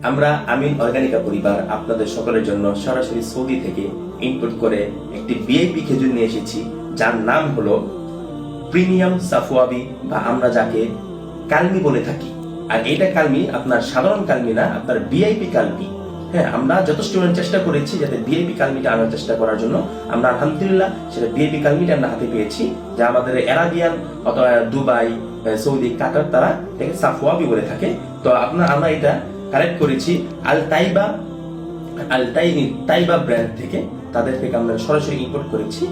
আমরা আমিন অর্গানিকা পরিবার আপনাদের সকলের জন্য সরাসরি সৌদি থেকে ইনপুট করে একটি ভিআইপি খেজুর নিয়ে এসেছি, যার নাম হলো প্রিমিয়াম সাফওয়াবি, বা আমরা যাকে কালমি বলে থাকি। আর এটা কালমি আপনার সাধারণ কালমি না, আপনার ভিআইপি কালমি। হ্যাঁ, আমরা যথেষ্ট চেষ্টা করেছি যাতে ভিআইপি কালমিটা আনার চেষ্টা করার জন্য। আমরা আলহামদুলিল্লাহ সেটা ভিআইপি কালমিটা আমরা হাতে পেয়েছি, যা আমাদের আরাবিয়ান অথবা দুবাই, সৌদি, কাতার তারা এটাকে সাফওয়াবি বলে থাকে। তো আমরা এটা কালেক্ট করেছি তাইবা ব্র্যান্ড থেকে। তাদের থেকে আমরা সরাসরি ইম্পোর্ট করেছি।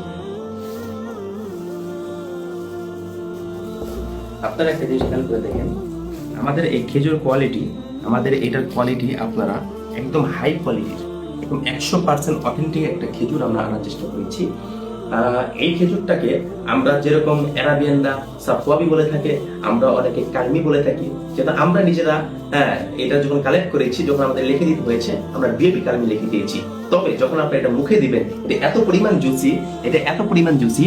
আপনারা একটা জিনিস খেয়াল করে দেখেন, আমাদের এই খেজুর কোয়ালিটি, আমাদের এটার কোয়ালিটি আপনারা একদম হাই কোয়ালিটির, একদম 100% অথেন্টিক একটা খেজুর আমরা আনার চেষ্টা করেছি। এই খেজুরটাকে আমরা যেরকম আরাবিয়ানরা সাফওয়াবি বলে থাকে, আমরা অনেকে কালমি বলে থাকি, যেটা আমরা নিজেরা এটা যখন কালেক্ট করেছি, যখন আমাদের লিখে দিতে হয়েছে, আমরা ভিআইপি কালমি লিখে দিয়েছি। তবে যখন আপনি এটা মুখে দিবেন, এটা এত পরিমাণ জুসি,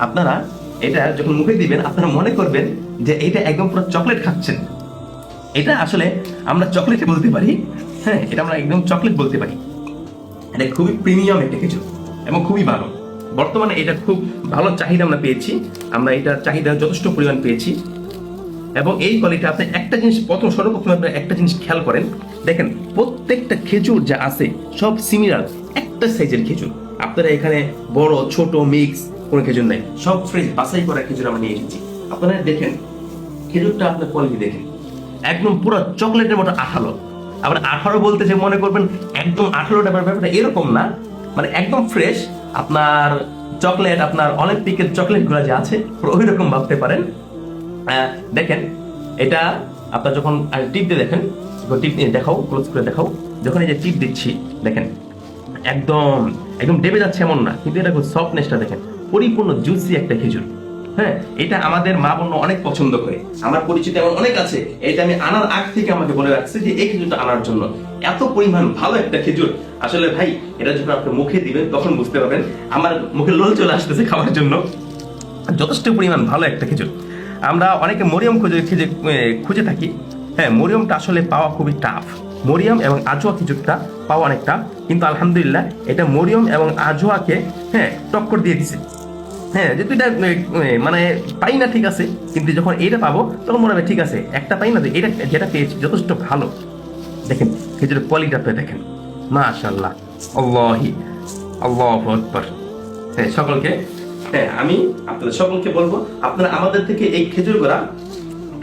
আপনারা এটা যখন মুখে দিবেন আপনারা মনে করবেন যে এটা একদম পুরো চকলেট খাচ্ছেন। এটা আসলে আমরা চকলেট বলতে পারি। হ্যাঁ, এটা আমরা একদম চকলেট বলতে পারি। এটা খুবই প্রিমিয়াম একটা খেজুর এবং খুবই ভালো। বর্তমানে এটা খুব ভালো চাহিদা আমরা পেয়েছি, আমরা এটা চাহিদা যথেষ্ট পরিমাণ পেয়েছি। এবং এই কোয়ালিটি আপনি একটা জিনিস সর্বপ্রথম আপনারা একটা জিনিস খেয়াল করেন, দেখেন প্রত্যেকটা খেজুর যা আছে সব সিমিলার, একটা সাইজের খেজুর। আপনারা এখানে বড় ছোট মিক্স কোনো খেজুর নাই, সব ফ্রেশ বাছাই করা খেজুর আমরা নিয়ে এসেছি। আপনারা দেখেন খেজুরটা, আপনার কোয়ালিটি দেখেন, একদম পুরো চকলেটের মতো আঠালো। আবার আঠালো বলতে যে মনে করবেন একদম আঠালোটা ব্যাপারটা এরকম না, মানে একদম ফ্রেশ। আপনার চকলেট, আপনার অলিম্পিকের চকলেট গুলা যে আছে ওই রকম ভাবতে পারেন। দেখেন এটা আপনার যখন টিপ দিয়ে দেখেন, টিপ দিয়ে দেখাও, ক্লোজ করে দেখাও, যখন এই যে টিপ দিচ্ছি দেখেন একদম একদম ডেবে যাচ্ছে এমন না, কিন্তু এটা সফটনেসটা দেখেন, পরিপূর্ণ জুসি একটা খেজুর। হ্যাঁ, এটা আমাদের মা বোন অনেক পছন্দ করে, আমার পরিচিত এমন অনেক আছে। এটা আমি আনার আগ থেকে আমাকে বলে রাখছে যে এই খেজুরটা আনার জন্য। এত পরিমাণ ভালো একটা খেজুর, আসলে ভাই এটা যখন আপনি মুখে দিবেন তখন বুঝতে পারবেন। আমার মুখে লোল চলে আসতেছে খাওয়ার জন্য, যথেষ্ট পরিমাণ ভালো একটা খেজুর। আমরা অনেকে মরিয়ম খুঁজে থাকি। হ্যাঁ, মরিয়মটা আসলে পাওয়া খুবই টাফ। মরিয়ম এবং আজোয়া খেজুরটা পাওয়া অনেক টাফ, কিন্তু আলহামদুলিল্লাহ এটা মরিয়ম এবং আজোয়াকে টক্কর দিয়ে দিছে। হ্যাঁ, যেহেতু এটা মানে পাই না, ঠিক আছে, কিন্তু যখন এটা পাবো তখন মনে হবে ঠিক আছে, একটা পাই না, এটা যেটা পেয়েছি যথেষ্ট ভালো। দেখেন খেজুরের কোয়ালিটি আপনি দেখেন, মাশাআল্লাহ, আল্লাহু আকবার। হ্যাঁ, আমি আপনাদের সকলকে বলবো আপনারা আমাদের থেকে এই খেজুরগুলা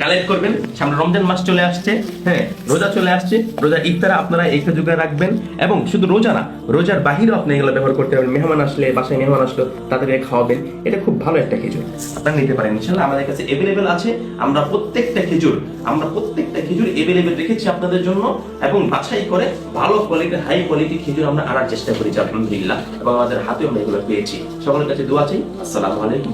কালেক্ট করবেন। সামনে রমজান মাস চলে আসছে, হ্যাঁ রোজা চলে আসছে, রোজার ইফতারে আপনারা এই খেজুরগুলো রাখবেন। এবং শুধু রোজা না, রোজার বাহিরেও আপনি এগুলো ব্যবহার করতে পারবেন। মেহমান আসলে, বাসায় মেহমান আসলো, তাদেরকে খাওয়াবেন। এটা খুব ভালো একটা খেজুর, আপনারা নিতে পারেন ইনশাআল্লাহ। আমাদের কাছে এভেলেবেল আছে। আমরা প্রত্যেকটা খেজুর এভেলেবেল রেখেছি আপনাদের জন্য, এবং বাছাই করে ভালো কোয়ালিটির, হাই কোয়ালিটির খেজুর আমরা আনার চেষ্টা করেছি আলহামদুলিল্লাহ। এবং আমাদের হাতেও আমরা এগুলো পেয়েছি। সকলের কাছে দোয়া চাই। আসসালামু আলাইকুম।